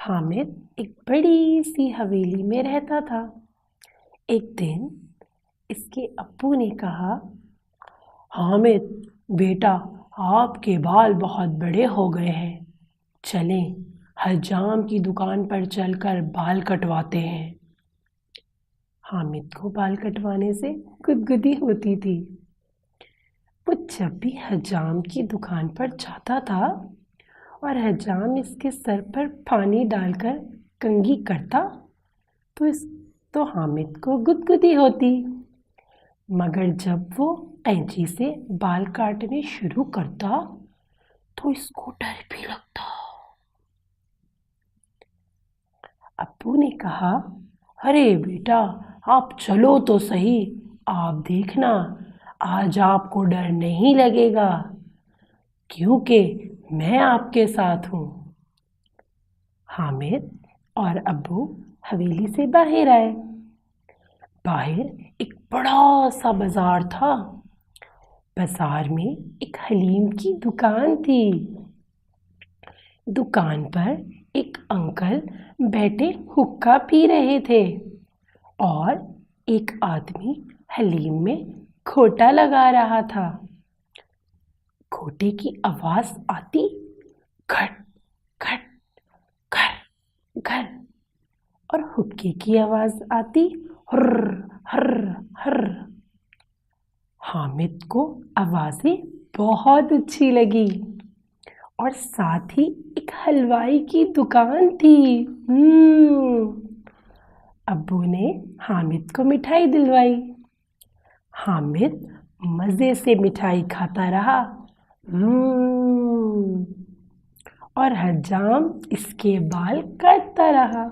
حامد ایک بڑی سی حویلی میں رہتا تھا۔ ایک دن اس کے ابو نے کہا، حامد بیٹا، آپ کے بال بہت بڑے ہو گئے ہیں، چلیں حجام کی دکان پر چل کر بال کٹواتے ہیں۔ حامد کو بال کٹوانے سے گدگدی ہوتی تھی۔ وہ جب بھی حجام کی دکان پر جاتا تھا اور حجام اس کے سر پر پانی ڈال کر کنگھی کرتا تو حامد کو گدگدی ہوتی، مگر جب وہ قینچی سے بال کاٹنے شروع کرتا تو اس کو ڈر بھی لگتا۔ ابو نے کہا، ارے بیٹا، آپ چلو تو صحیح، آپ دیکھنا آج آپ کو ڈر نہیں لگے گا کیونکہ میں آپ کے ساتھ ہوں۔ حامد اور ابو حویلی سے باہر آئے۔ باہر ایک بڑا سا بازار تھا۔ بازار میں ایک حلیم کی دکان تھی۔ دکان پر ایک انکل بیٹھے حقہ پی رہے تھے اور ایک آدمی حلیم میں کھوٹا لگا رہا تھا۔ کھوٹے کی آواز آتی گھٹ گھٹ گھر گھر، اور حقے کی آواز آتی ہر ہر ہر۔ حامد کو آوازیں بہت اچھی لگی اور ساتھ ہی ایک حلوائی کی دکان تھی۔ ابو نے حامد کو مٹھائی دلوائی۔ حامد مزے سے مٹھائی کھاتا رہا اور حجام اس کے بال کاٹتا رہا۔